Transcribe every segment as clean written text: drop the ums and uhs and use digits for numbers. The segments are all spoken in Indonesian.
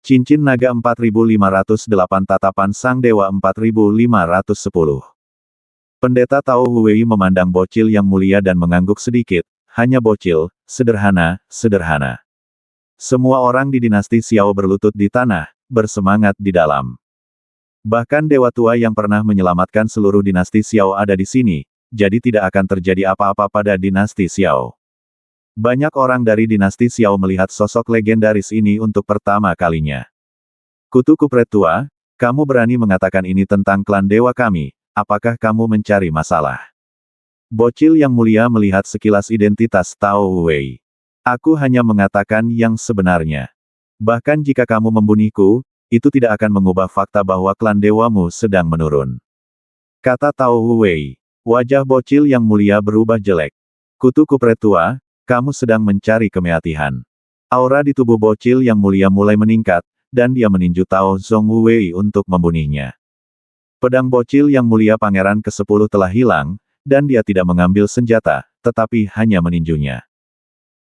Cincin naga 4508 tatapan sang dewa 4510. Pendeta Tao Huwei memandang bocil yang mulia dan mengangguk sedikit, hanya bocil, sederhana, sederhana. Semua orang di dinasti Xiao berlutut di tanah, bersemangat di dalam. Bahkan dewa tua yang pernah menyelamatkan seluruh dinasti Xiao ada di sini, jadi tidak akan terjadi apa-apa pada dinasti Xiao. Banyak orang dari dinasti Xiao melihat sosok legendaris ini untuk pertama kalinya. Kutu Kupret tua, kamu berani mengatakan ini tentang klan dewa kami, apakah kamu mencari masalah? Bocil yang mulia melihat sekilas identitas Tao Huwei. Aku hanya mengatakan yang sebenarnya. Bahkan jika kamu membunuhku, itu tidak akan mengubah fakta bahwa klan dewamu sedang menurun. Kata Tao Huwei. Wajah bocil yang mulia berubah jelek. Kutu Kupret tua, kamu sedang mencari kematian. Aura di tubuh bocil yang mulia mulai meningkat, dan dia meninju Tao Zong Huwei untuk membunuhnya. Pedang bocil yang mulia pangeran ke-10 telah hilang, dan dia tidak mengambil senjata, tetapi hanya meninjunya.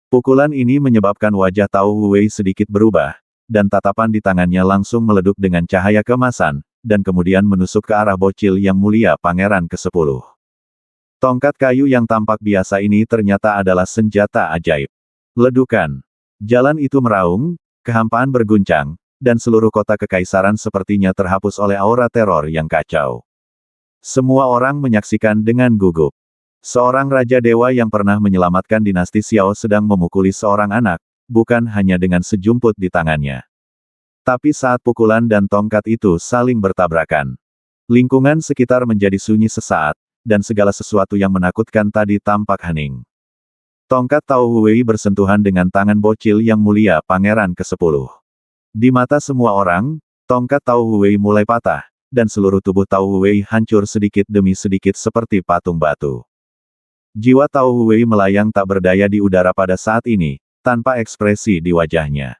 Pukulan ini menyebabkan wajah Tao Huwei sedikit berubah, dan tatapan di tangannya langsung meleduk dengan cahaya keemasan, dan kemudian menusuk ke arah bocil yang mulia pangeran ke-10. Tongkat kayu yang tampak biasa ini ternyata adalah senjata ajaib. Ledukan. Jalan itu meraung, kehampaan berguncang, dan seluruh kota kekaisaran sepertinya terhapus oleh aura teror yang kacau. Semua orang menyaksikan dengan gugup. Seorang raja dewa yang pernah menyelamatkan dinasti Xiao sedang memukuli seorang anak, bukan hanya dengan sejumput di tangannya. Tapi saat pukulan dan tongkat itu saling bertabrakan. Lingkungan sekitar menjadi sunyi sesaat, dan segala sesuatu yang menakutkan tadi tampak hening. Tongkat Tao Huwei bersentuhan dengan tangan bocil yang mulia pangeran ke-10. Di mata semua orang, tongkat Tao Huwei mulai patah, dan seluruh tubuh Tao Huwei hancur sedikit demi sedikit seperti patung batu. Jiwa Tao Huwei melayang tak berdaya di udara pada saat ini, tanpa ekspresi di wajahnya.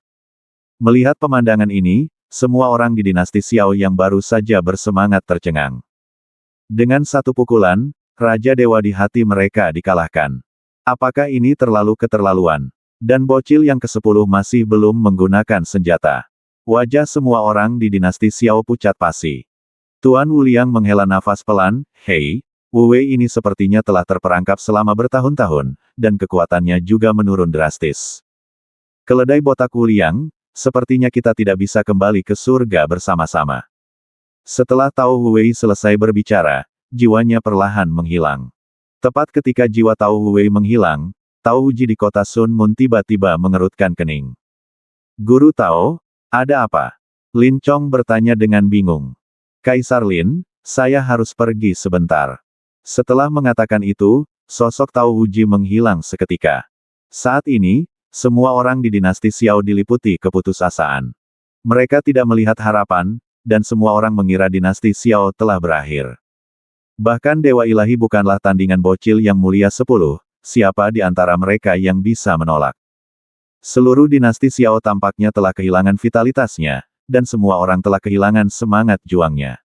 Melihat pemandangan ini, semua orang di dinasti Xiao yang baru saja bersemangat tercengang. Dengan satu pukulan, Raja Dewa di hati mereka dikalahkan. Apakah ini terlalu keterlaluan? Dan bocil yang ke-10 masih belum menggunakan senjata. Wajah semua orang di dinasti Xiao pucat pasi. Tuan Wuliang menghela nafas pelan, hei, Wu Wei ini sepertinya telah terperangkap selama bertahun-tahun, dan kekuatannya juga menurun drastis. Keledai botak Wuliang, sepertinya kita tidak bisa kembali ke surga bersama-sama. Setelah Tao Huwei selesai berbicara, jiwanya perlahan menghilang. Tepat ketika jiwa Tao Huwei menghilang, Tao Uji di kota Sun Mun tiba-tiba mengerutkan kening. Guru Tao, ada apa? Lin Chong bertanya dengan bingung. Kaisar Lin, saya harus pergi sebentar. Setelah mengatakan itu, sosok Tao Uji menghilang seketika. Saat ini, semua orang di dinasti Xiao diliputi keputusasaan. Mereka tidak melihat harapan, dan semua orang mengira dinasti Xiao telah berakhir. Bahkan Dewa Ilahi bukanlah tandingan bocil yang mulia 10, siapa di antara mereka yang bisa menolak. Seluruh dinasti Xiao tampaknya telah kehilangan vitalitasnya, dan semua orang telah kehilangan semangat juangnya.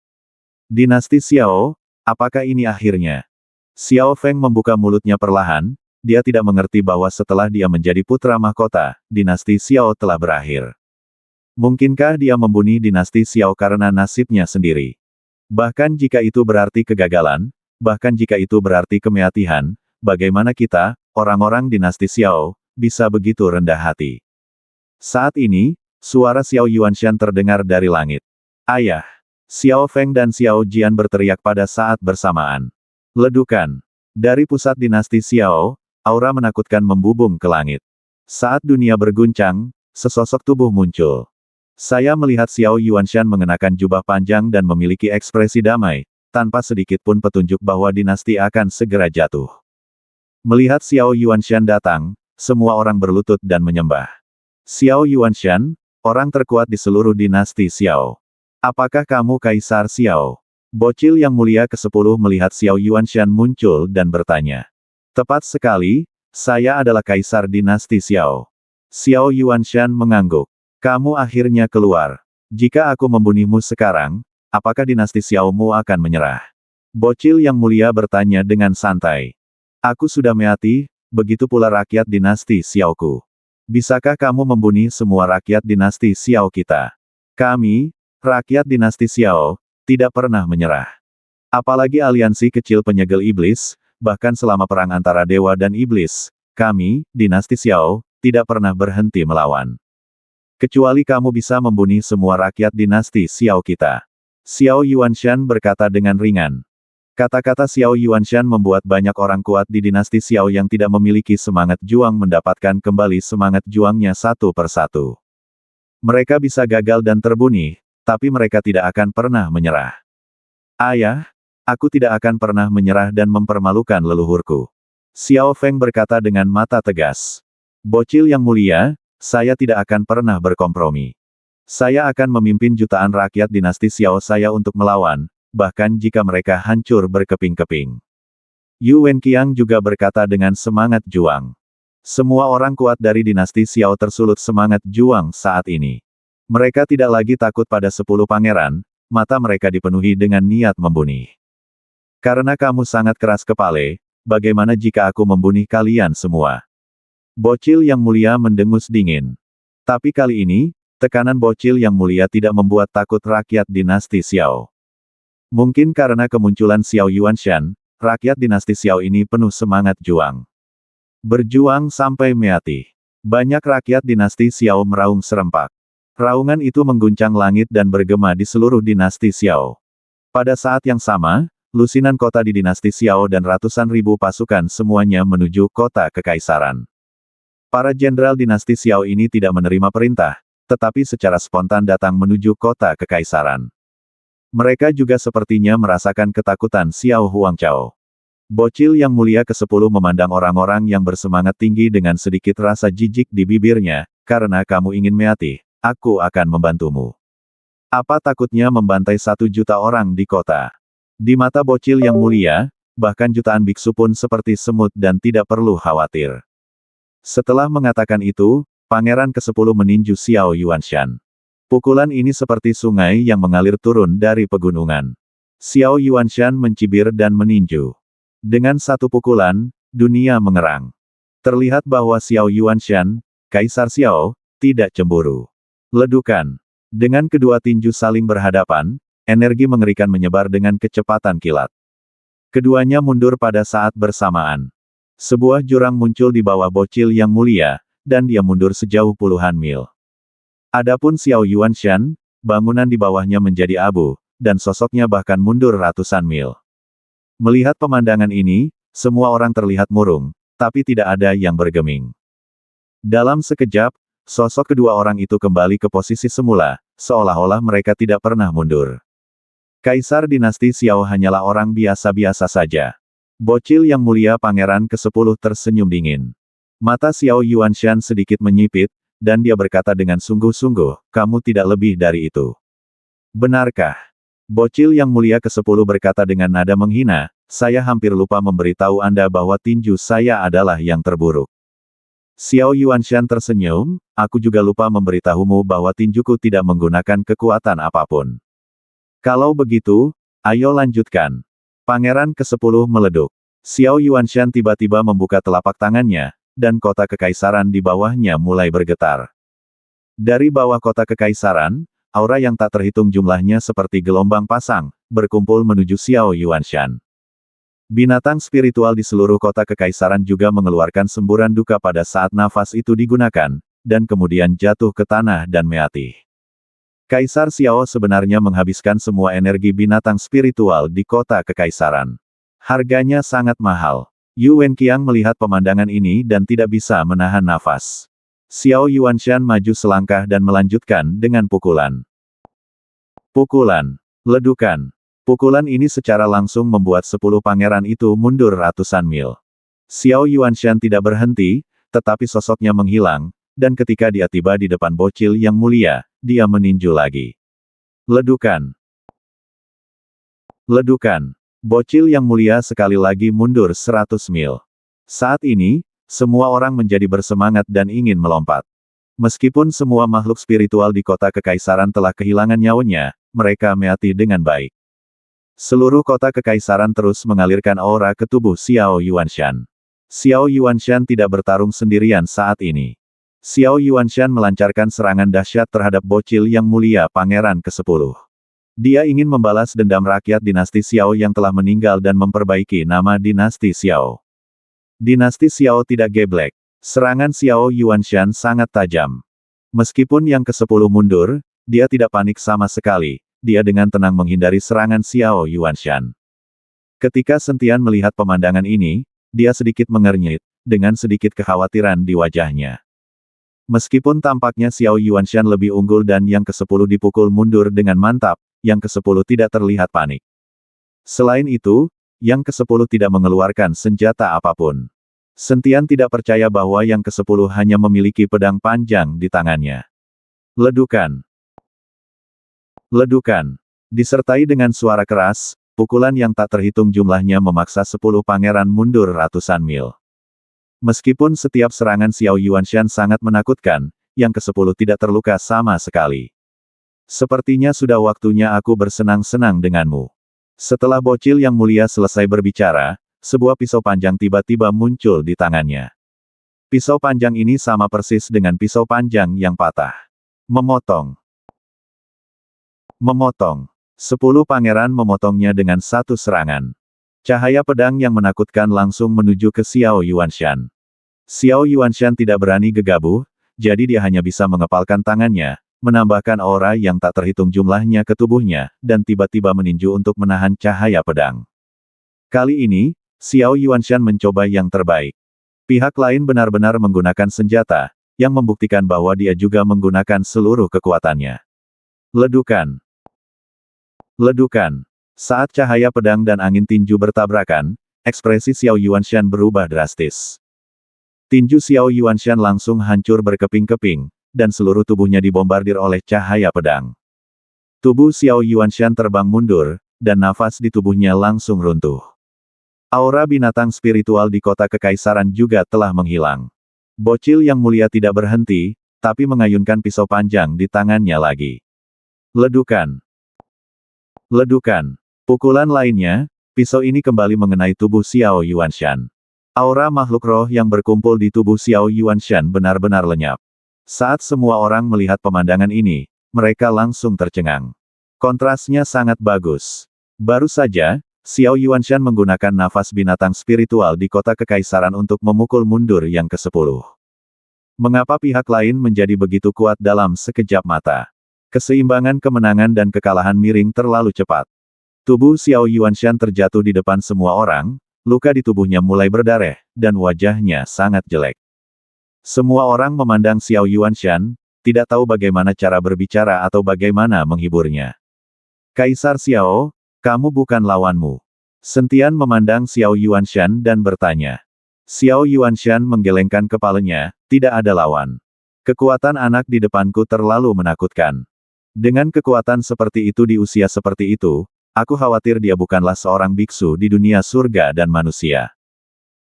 Dinasti Xiao, apakah ini akhirnya? Xiao Feng membuka mulutnya perlahan, dia tidak mengerti bahwa setelah dia menjadi putra mahkota, dinasti Xiao telah berakhir. Mungkinkah dia membunuh dinasti Xiao karena nasibnya sendiri? Bahkan jika itu berarti kegagalan, bahkan jika itu berarti kematian, bagaimana kita, orang-orang dinasti Xiao, bisa begitu rendah hati? Saat ini, suara Xiao Yuanshan terdengar dari langit. Ayah! Xiao Feng dan Xiao Jian berteriak pada saat bersamaan. Ledukan. Dari pusat dinasti Xiao, aura menakutkan membubung ke langit. Saat dunia berguncang, sesosok tubuh muncul. Saya melihat Xiao Yuanshan mengenakan jubah panjang dan memiliki ekspresi damai, tanpa sedikit pun petunjuk bahwa dinasti akan segera jatuh. Melihat Xiao Yuanshan datang, semua orang berlutut dan menyembah. Xiao Yuanshan, orang terkuat di seluruh dinasti Xiao. Apakah kamu Kaisar Xiao? Bocil yang mulia ke-10 melihat Xiao Yuanshan muncul dan bertanya. Tepat sekali, saya adalah Kaisar dinasti Xiao. Xiao Yuanshan mengangguk. Kamu akhirnya keluar. Jika aku membunuhmu sekarang, apakah dinasti Xiaomu akan menyerah? Bocil yang mulia bertanya dengan santai. Aku sudah mati, begitu pula rakyat dinasti Xiaoku. Bisakah kamu membunuh semua rakyat dinasti Xiao kita? Kami, rakyat dinasti Xiao, tidak pernah menyerah. Apalagi aliansi kecil penyegel iblis, bahkan selama perang antara dewa dan iblis, kami, dinasti Xiao, tidak pernah berhenti melawan. Kecuali kamu bisa membunuh semua rakyat dinasti Xiao kita. Xiao Yuanshan berkata dengan ringan. Kata-kata Xiao Yuanshan membuat banyak orang kuat di dinasti Xiao yang tidak memiliki semangat juang mendapatkan kembali semangat juangnya satu persatu. Mereka bisa gagal dan terbunuh, tapi mereka tidak akan pernah menyerah. Ayah, aku tidak akan pernah menyerah dan mempermalukan leluhurku. Xiao Feng berkata dengan mata tegas. Bocil yang mulia, saya tidak akan pernah berkompromi. Saya akan memimpin jutaan rakyat dinasti Xiao saya untuk melawan, bahkan jika mereka hancur berkeping-keping. Yu Wenqiang juga berkata dengan semangat juang. Semua orang kuat dari dinasti Xiao tersulut semangat juang saat ini. Mereka tidak lagi takut pada 10 pangeran, mata mereka dipenuhi dengan niat membunuh. Karena kamu sangat keras kepala, bagaimana jika aku membunuh kalian semua? Bocil yang mulia mendengus dingin. Tapi kali ini, tekanan bocil yang mulia tidak membuat takut rakyat dinasti Xiao. Mungkin karena kemunculan Xiao Yuanshan, rakyat dinasti Xiao ini penuh semangat juang. Berjuang sampai mati. Banyak rakyat dinasti Xiao meraung serempak. Raungan itu mengguncang langit dan bergema di seluruh dinasti Xiao. Pada saat yang sama, lusinan kota di dinasti Xiao dan ratusan ribu pasukan semuanya menuju kota kekaisaran. Para jenderal dinasti Xiao ini tidak menerima perintah, tetapi secara spontan datang menuju kota kekaisaran. Mereka juga sepertinya merasakan ketakutan Xiao Huangchao. Bocil yang mulia ke-10 memandang orang-orang yang bersemangat tinggi dengan sedikit rasa jijik di bibirnya, karena kamu ingin mati, aku akan membantumu. Apa takutnya membantai 1 juta orang di kota? Di mata bocil yang mulia, bahkan jutaan biksu pun seperti semut dan tidak perlu khawatir. Setelah mengatakan itu, pangeran ke-10 meninju Xiao Yuanshan. Pukulan ini seperti sungai yang mengalir turun dari pegunungan. Xiao Yuanshan mencibir dan meninju. Dengan satu pukulan, dunia mengerang. Terlihat bahwa Xiao Yuanshan, Kaisar Xiao, tidak cemburu. Ledukan. Dengan kedua tinju saling berhadapan, energi mengerikan menyebar dengan kecepatan kilat. Keduanya mundur pada saat bersamaan. Sebuah jurang muncul di bawah bocil yang mulia, dan dia mundur sejauh puluhan mil. Adapun Xiao Yuanshan, bangunan di bawahnya menjadi abu, dan sosoknya bahkan mundur ratusan mil. Melihat pemandangan ini, semua orang terlihat murung, tapi tidak ada yang bergeming. Dalam sekejap, sosok kedua orang itu kembali ke posisi semula, seolah-olah mereka tidak pernah mundur. Kaisar dinasti Xiao hanyalah orang biasa-biasa saja. Bocil yang mulia pangeran ke-10 tersenyum dingin. Mata Xiao Yuanshan sedikit menyipit, dan dia berkata dengan sungguh-sungguh, kamu tidak lebih dari itu. Benarkah? Bocil yang mulia ke-10 berkata dengan nada menghina, saya hampir lupa memberitahu Anda bahwa tinju saya adalah yang terburuk. Xiao Yuanshan tersenyum, aku juga lupa memberitahumu bahwa tinjuku tidak menggunakan kekuatan apapun. Kalau begitu, ayo lanjutkan. Pangeran ke-10 meleduk. Xiao Yuanshan tiba-tiba membuka telapak tangannya, dan kota kekaisaran di bawahnya mulai bergetar. Dari bawah kota kekaisaran, aura yang tak terhitung jumlahnya seperti gelombang pasang, berkumpul menuju Xiao Yuanshan. Binatang spiritual di seluruh kota kekaisaran juga mengeluarkan semburan duka pada saat nafas itu digunakan, dan kemudian jatuh ke tanah dan mati. Kaisar Xiao sebenarnya menghabiskan semua energi binatang spiritual di kota kekaisaran. Harganya sangat mahal. Yu Wenqiang melihat pemandangan ini dan tidak bisa menahan nafas. Xiao Yuanshan maju selangkah dan melanjutkan dengan pukulan. Pukulan. Ledukan. Pukulan ini secara langsung membuat 10 pangeran itu mundur ratusan mil. Xiao Yuanshan tidak berhenti, tetapi sosoknya menghilang, dan ketika dia tiba di depan bocil yang mulia, dia meninju lagi. Ledukan. Ledukan. Bocil yang mulia sekali lagi mundur 100 mil. Saat ini, semua orang menjadi bersemangat dan ingin melompat. Meskipun semua makhluk spiritual di kota kekaisaran telah kehilangan nyawanya, mereka mati dengan baik. Seluruh kota kekaisaran terus mengalirkan aura ke tubuh Xiao Yuanshan. Xiao Yuanshan tidak bertarung sendirian saat ini. Xiao Yuanshan melancarkan serangan dahsyat terhadap bocil yang mulia Pangeran ke-10. Dia ingin membalas dendam rakyat dinasti Xiao yang telah meninggal dan memperbaiki nama dinasti Xiao. Dinasti Xiao tidak geblek. Serangan Xiao Yuanshan sangat tajam. Meskipun yang ke-10 mundur, dia tidak panik sama sekali. Dia dengan tenang menghindari serangan Xiao Yuanshan. Ketika Sentian melihat pemandangan ini, dia sedikit mengernyit, dengan sedikit kekhawatiran di wajahnya. Meskipun tampaknya Xiao Yuanshan lebih unggul dan yang ke-10 dipukul mundur dengan mantap, yang ke-10 tidak terlihat panik. Selain itu, yang ke-10 tidak mengeluarkan senjata apapun. Sentian tidak percaya bahwa yang ke-10 hanya memiliki pedang panjang di tangannya. Ledukan. Ledukan. Disertai dengan suara keras, pukulan yang tak terhitung jumlahnya memaksa 10 pangeran mundur ratusan mil. Meskipun setiap serangan Xiao Yuanshan sangat menakutkan, yang ke-10 tidak terluka sama sekali. Sepertinya sudah waktunya aku bersenang-senang denganmu. Setelah bocil yang mulia selesai berbicara, sebuah pisau panjang tiba-tiba muncul di tangannya. Pisau panjang ini sama persis dengan pisau panjang yang patah. Memotong. Memotong. 10 pangeran memotongnya dengan satu serangan. Cahaya pedang yang menakutkan langsung menuju ke Xiao Yuanshan. Xiao Yuanshan tidak berani gegabah, jadi dia hanya bisa mengepalkan tangannya, menambahkan aura yang tak terhitung jumlahnya ke tubuhnya, dan tiba-tiba meninju untuk menahan cahaya pedang. Kali ini, Xiao Yuanshan mencoba yang terbaik. Pihak lain benar-benar menggunakan senjata, yang membuktikan bahwa dia juga menggunakan seluruh kekuatannya. Ledukan. Ledukan. Saat cahaya pedang dan angin tinju bertabrakan, ekspresi Xiao Yuanshan berubah drastis. Tinju Xiao Yuanshan langsung hancur berkeping-keping, dan seluruh tubuhnya dibombardir oleh cahaya pedang. Tubuh Xiao Yuanshan terbang mundur, dan nafas di tubuhnya langsung runtuh. Aura binatang spiritual di kota kekaisaran juga telah menghilang. Bocil yang mulia tidak berhenti, tapi mengayunkan pisau panjang di tangannya lagi. Ledukan. Ledukan. Pukulan lainnya, pisau ini kembali mengenai tubuh Xiao Yuanshan. Aura makhluk roh yang berkumpul di tubuh Xiao Yuanshan benar-benar lenyap. Saat semua orang melihat pemandangan ini, mereka langsung tercengang. Kontrasnya sangat bagus. Baru saja, Xiao Yuanshan menggunakan nafas binatang spiritual di kota kekaisaran untuk memukul mundur yang ke-10. Mengapa pihak lain menjadi begitu kuat dalam sekejap mata? Keseimbangan kemenangan dan kekalahan miring terlalu cepat. Tubuh Xiao Yuanshan terjatuh di depan semua orang, luka di tubuhnya mulai berdarah, dan wajahnya sangat jelek. Semua orang memandang Xiao Yuanshan, tidak tahu bagaimana cara berbicara atau bagaimana menghiburnya. Kaisar Xiao, kamu bukan lawanmu. Sentian memandang Xiao Yuanshan dan bertanya. Xiao Yuanshan menggelengkan kepalanya, tidak ada lawan. Kekuatan anak di depanku terlalu menakutkan. Dengan kekuatan seperti itu di usia seperti itu, aku khawatir dia bukanlah seorang biksu di dunia surga dan manusia.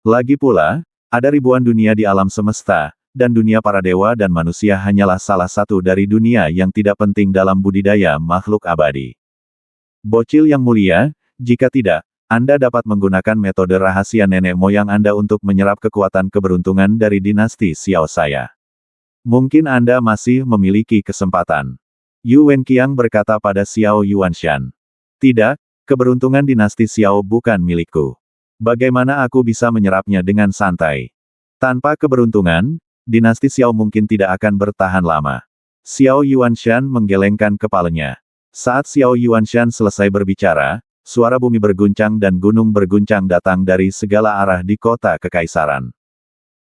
Lagi pula, ada ribuan dunia di alam semesta, dan dunia para dewa dan manusia hanyalah salah satu dari dunia yang tidak penting dalam budidaya makhluk abadi. Bocil yang mulia, jika tidak, Anda dapat menggunakan metode rahasia nenek moyang Anda untuk menyerap kekuatan keberuntungan dari dinasti Xiao saya. Mungkin Anda masih memiliki kesempatan. Yu Wenqiang berkata pada Xiao Yuanshan. Tidak, keberuntungan dinasti Xiao bukan milikku. Bagaimana aku bisa menyerapnya dengan santai? Tanpa keberuntungan, dinasti Xiao mungkin tidak akan bertahan lama. Xiao Yuanshan menggelengkan kepalanya. Saat Xiao Yuanshan selesai berbicara, suara bumi berguncang dan gunung berguncang datang dari segala arah di kota kekaisaran.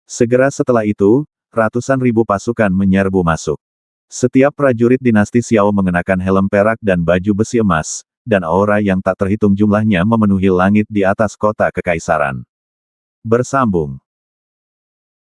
Segera setelah itu, ratusan ribu pasukan menyerbu masuk. Setiap prajurit dinasti Xiao mengenakan helm perak dan baju besi emas, dan aura yang tak terhitung jumlahnya memenuhi langit di atas kota kekaisaran. Bersambung.